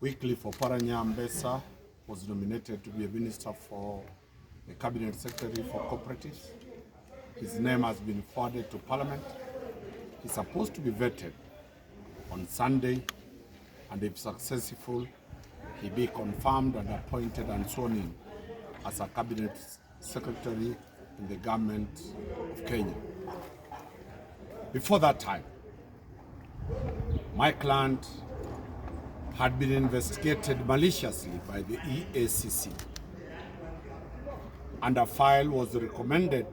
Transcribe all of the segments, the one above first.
Wycliffe Oparanya was nominated to be a minister for the cabinet secretary for cooperatives. His name has been forwarded to Parliament. He's supposed to be vetted on Sunday, and if successful, he be confirmed and appointed and sworn in as a cabinet secretary in the government of Kenya. Before that time, my client had been investigated maliciously by the EACC, and a file was recommended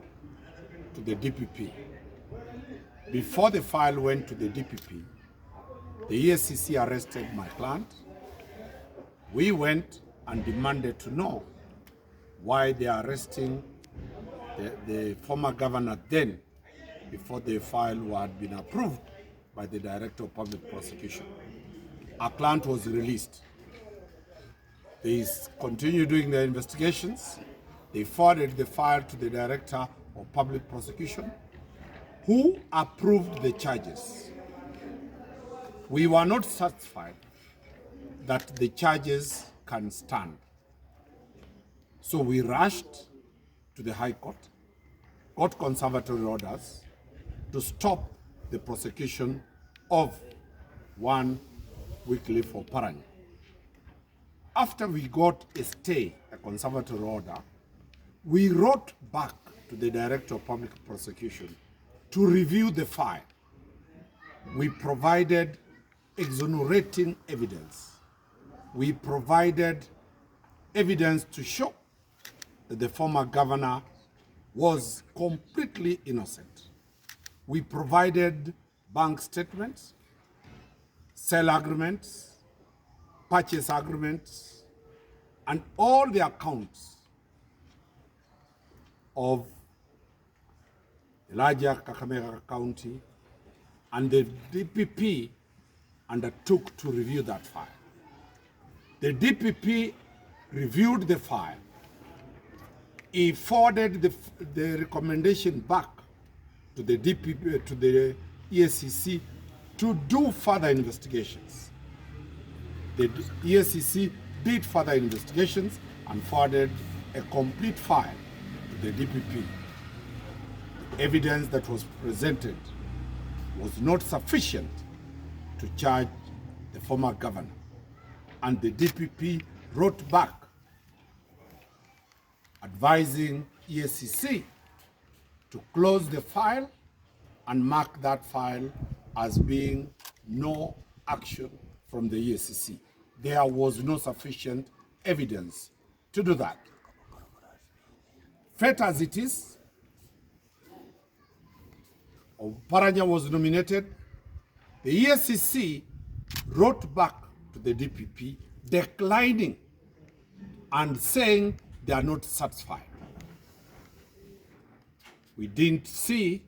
to the DPP. Before the file went to the DPP, the EACC arrested my client. We went and demanded to know why they are arresting the former governor then, before the file had been approved by the Director of Public Prosecution. Our client was released. They continued doing their investigations. They forwarded the file to the Director of Public Prosecution, who approved the charges. We were not satisfied that the charges can stand. So we rushed to the High Court, got conservatory orders to stop the prosecution of one Wycliffe Oparanya. After we got a stay, a conservatory order, we wrote back to the Director of Public Prosecution to review the file. We provided exonerating evidence. We provided evidence to show that the former governor was completely innocent. We provided bank statements, sale agreements, purchase agreements, and all the accounts of the larger Kakamega County, and the DPP undertook to review that file. The DPP reviewed the file. He forwarded the recommendation back to the DPP, to the EACC, to do further investigations. The EACC did further investigations and forwarded a complete file to the DPP. The evidence that was presented was not sufficient to charge the former governor, and the DPP wrote back advising EACC to close the file and mark that file as being no action from the EACC. There was no sufficient evidence to do that. Fate as it is, Oparanya was nominated. The EACC wrote back to the DPP declining and saying they are not satisfied. We didn't see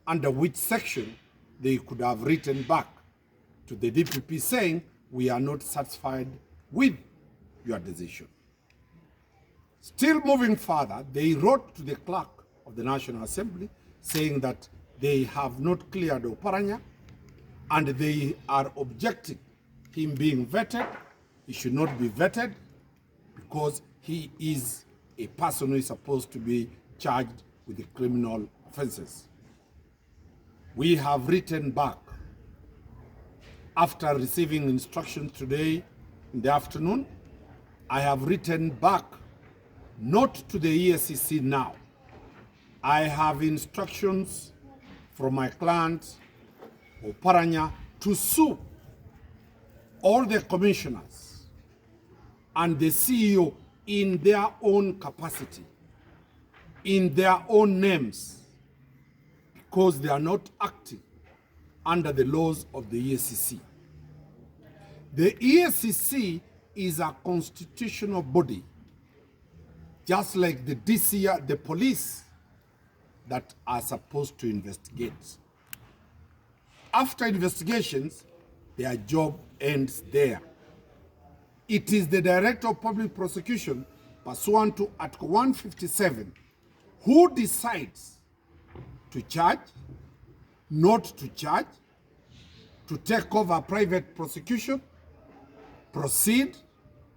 under which section they could have written back to the DPP saying we are not satisfied with your decision. Still moving further, they wrote to the clerk of the National Assembly saying that they have not cleared Oparanya and they are objecting him being vetted. He should not be vetted because he is a person who is supposed to be charged with the criminal offenses. We have written back after receiving instructions today in the afternoon. I have written back not to the EACC now. I have instructions from my client Oparanya to sue all the commissioners and the CEO in their own capacity, in their own names, because they are not acting under the laws of the EACC. The EACC is a constitutional body, just like the DCI, the police, that are supposed to investigate. After investigations, their job ends there. It is the Director of Public Prosecution, pursuant to Article 157, who decides to charge, not to charge, to take over private prosecution, proceed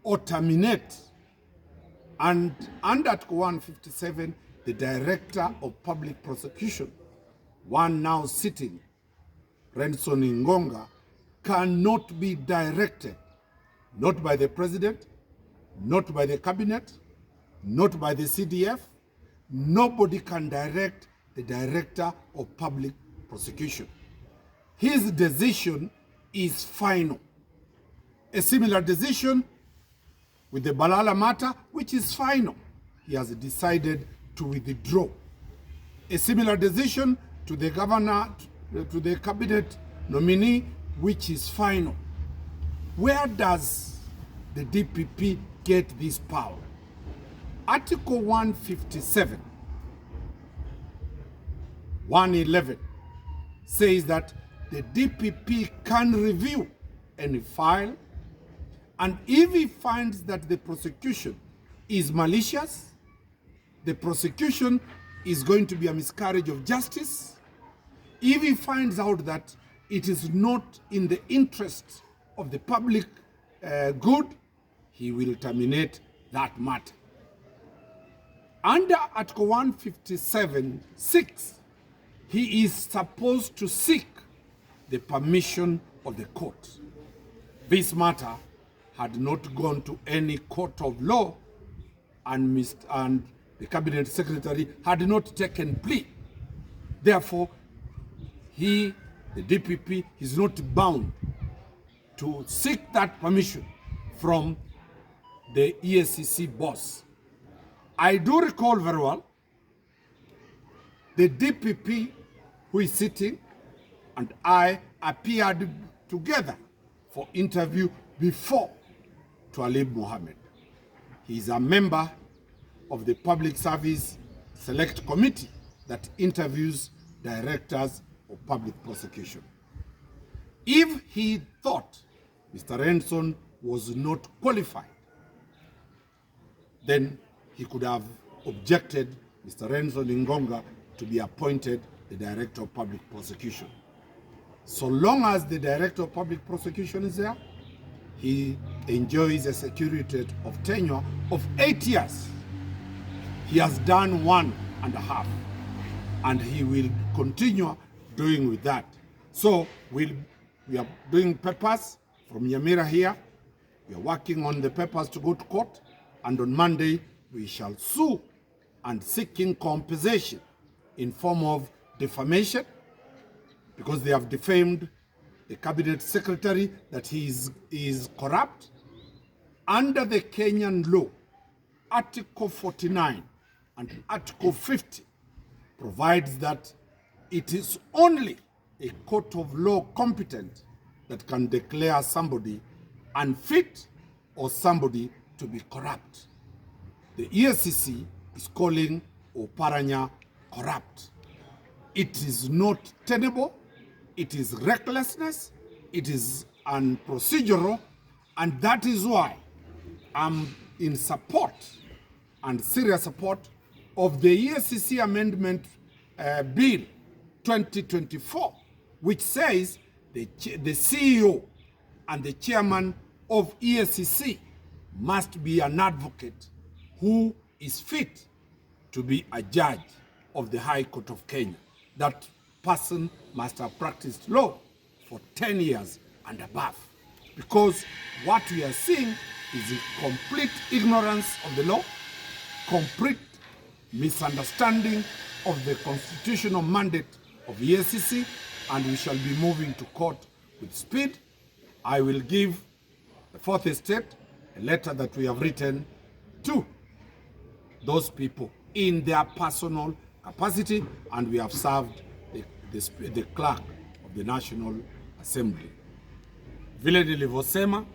or terminate. And under Article 157, the Director of Public Prosecution, one now sitting, Renson Ngonga, cannot be directed, not by the President, not by the Cabinet, not by the CDF. Nobody can direct the Director of Public Prosecution. His decision is final. A similar decision with the Balala matter, which is final. He has decided to withdraw. A similar decision to the governor, to the cabinet nominee, which is final. Where does the DPP get this power? Article 157, 111 says that the DPP can review any file, and if he finds that the prosecution is malicious, the prosecution is going to be a miscarriage of justice, if he finds out that it is not in the interest of the public good, he will terminate that matter. Under Article 157(6), he is supposed to seek the permission of the court. This matter had not gone to any court of law, and the Cabinet Secretary had not taken plea. Therefore, the DPP, is not bound to seek that permission from the EACC boss. I do recall very well the DPP who is sitting and I appeared together for interview before Twalib Mohammed. He is a member of the Public Service Select Committee that interviews directors of public prosecution. If he thought Mr. Renson was not qualified, then he could have objected Mr. Renson Ngonga to be appointed the Director of Public Prosecution. So long as the Director of Public Prosecution is there, he enjoys a security of tenure of 8 years. He has done 1.5, and he will continue doing with that. So we are doing papers from Nyamira here. We are working on the papers to go to court, and on Monday we shall sue and seeking compensation in form of defamation, because they have defamed the Cabinet Secretary that he is corrupt. Under the Kenyan law, Article 49 and Article 50 provides that it is only a court of law competent that can declare somebody unfit or somebody to be corrupt. The EACC is calling Oparanya corrupt. It is not tenable, it is recklessness, it is unprocedural, and that is why I'm in support and serious support of the EACC Amendment Bill 2024, which says the CEO and the chairman of EACC must be an advocate who is fit to be a judge of the High Court of Kenya. That person must have practiced law for 10 years and above. Because what we are seeing is a complete ignorance of the law, complete misunderstanding of the constitutional mandate of EACC, and we shall be moving to court with speed. I will give the Fourth Estate a letter that we have written to those people in their personal capacity, and we have served the clerk of the National Assembly. Vile nilivyosema,